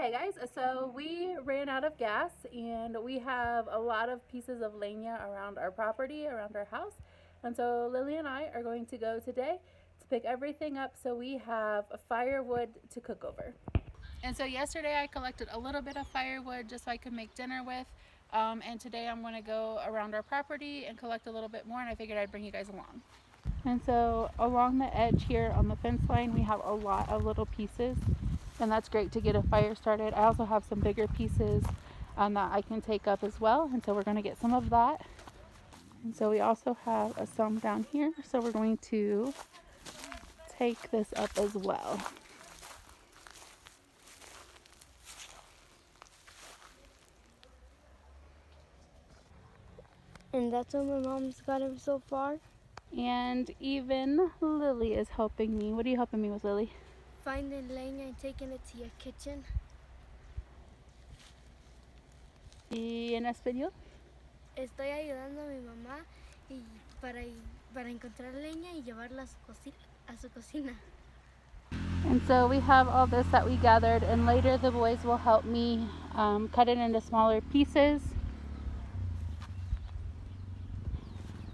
Hey guys, so we ran out of gas and we have a lot of pieces of leña around our property, around our house. And so Lily and I are going to go today to pick everything up so we have firewood to cook over. And so yesterday I collected a little bit of firewood just so I could make dinner with. And today I'm going to go around our property and collect a little bit more, and I figured I'd bring you guys along. And so along the edge here on the fence line we have a lot of little pieces, and that's great to get a fire started. I also have some bigger pieces that I can take up as well, and so we're going to get some of that. And so we also have some down here, so we're going to take this up as well. And that's what my mom's got him so far. And even Lily is helping me. What are you helping me with, Lily? Finding leña and taking it to your kitchen. ¿Y en español? Estoy ayudando a mi mamá para encontrar leña y llevarla a su cocina. And so we have all this that we gathered, and later the boys will help me cut it into smaller pieces.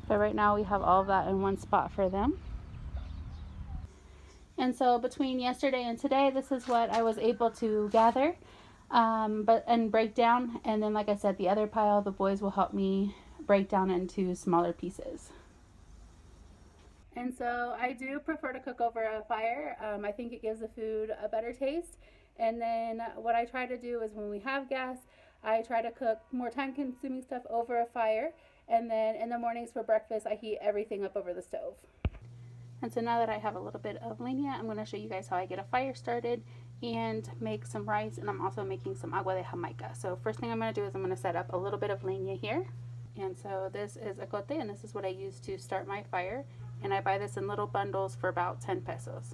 But right now we have all of that in one spot for them. And so between yesterday and today, this is what I was able to gather and break down. And then, like I said, the other pile, the boys will help me break down into smaller pieces. And so I do prefer to cook over a fire. I think it gives the food a better taste. And then what I try to do is when we have gas, I try to cook more time-consuming stuff over a fire. And then in the mornings for breakfast, I heat everything up over the stove. And so now that I have a little bit of leña, I'm going to show you guys how I get a fire started and make some rice. And I'm also making some agua de Jamaica. So first thing I'm going to do is I'm going to set up a little bit of leña here. And so this is a cote, and this is what I use to start my fire. And I buy this in little bundles for about 10 pesos.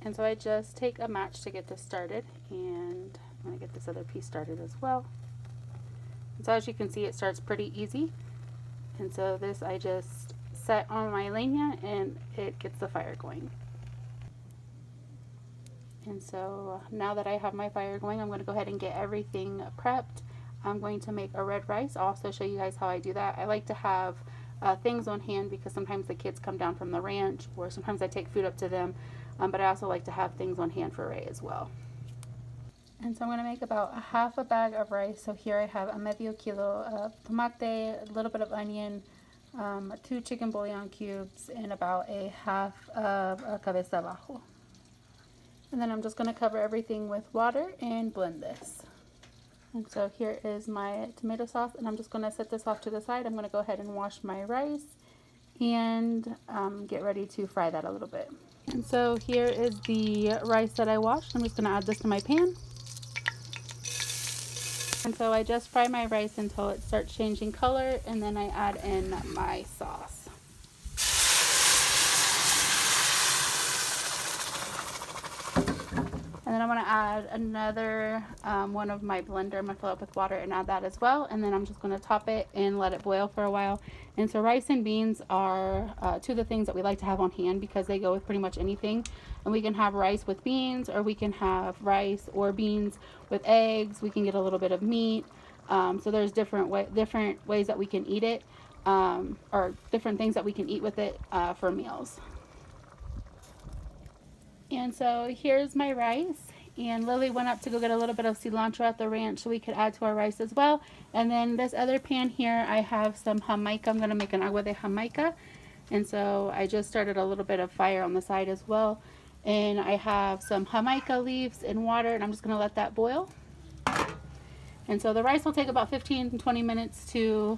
And so I just take a match to get this started, and I'm going to get this other piece started as well. And so as you can see, it starts pretty easy. And so this I just set on my leña and it gets the fire going. And so now that I have my fire going, I'm going to go ahead and get everything prepped. I'm going to make a red rice. I'll also show you guys how I do that. I like to have things on hand because sometimes the kids come down from the ranch, or sometimes I take food up to them, but I also like to have things on hand for Ray as well. And so I'm going to make about a half a bag of rice. So here I have a medio kilo of tomate, a little bit of onion, 2 chicken bouillon cubes, and about a half of a cabeza bajo. And then I'm just going to cover everything with water and blend this. And so here is my tomato sauce, and I'm just going to set this off to the side. I'm going to go ahead and wash my rice and get ready to fry that a little bit. And so here is the rice that I washed. I'm just going to add this to my pan. And so I just fry my rice until it starts changing color, and then I add in my sauce. And then I'm going to add another one of my blender. I'm going to fill it with water and add that as well. And then I'm just going to top it and let it boil for a while. And so rice and beans are two of the things that we like to have on hand because they go with pretty much anything. And we can have rice with beans, or we can have rice or beans with eggs. We can get a little bit of meat. So there's different ways that we can eat it, or different things that we can eat with it for meals. And so here's my rice, and Lily went up to go get a little bit of cilantro at the ranch so we could add to our rice as well. And then this other pan here, I have some Jamaica. I'm going to make an agua de Jamaica, and so I just started a little bit of fire on the side as well. And I have some Jamaica leaves in water, and I'm just going to let that boil. And so the rice will take about 15 to 20 minutes to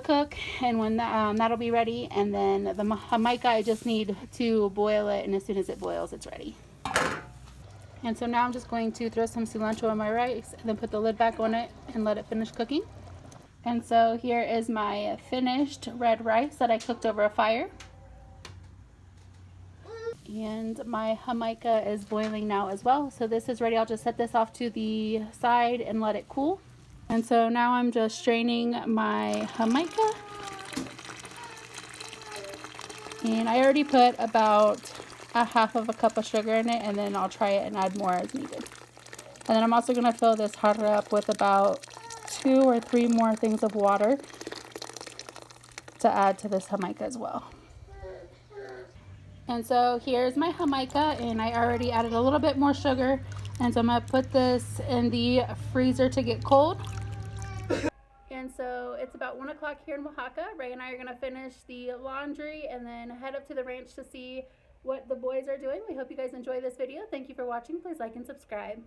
cook, and when that'll be ready. And then the Jamaica, I just need to boil it, and as soon as it boils, it's ready. And so now I'm just going to throw some cilantro on my rice and then put the lid back on it and let it finish cooking. And so here is my finished red rice that I cooked over a fire. And my Jamaica is boiling now as well. So this is ready. I'll just set this off to the side and let it cool. And so now I'm just straining my Jamaica. And I already put about a half of a cup of sugar in it, and then I'll try it and add more as needed. And then I'm also going to fill this jarra up with about 2 or 3 more things of water to add to this jamaica as well. And so here's my jamaica, and I already added a little bit more sugar, and so I'm going to put this in the freezer to get cold. And so it's about 1 o'clock here in Oaxaca. Ray and I are going to finish the laundry and then head up to the ranch to see what the boys are doing. We hope you guys enjoy this video. Thank you for watching. Please like and subscribe.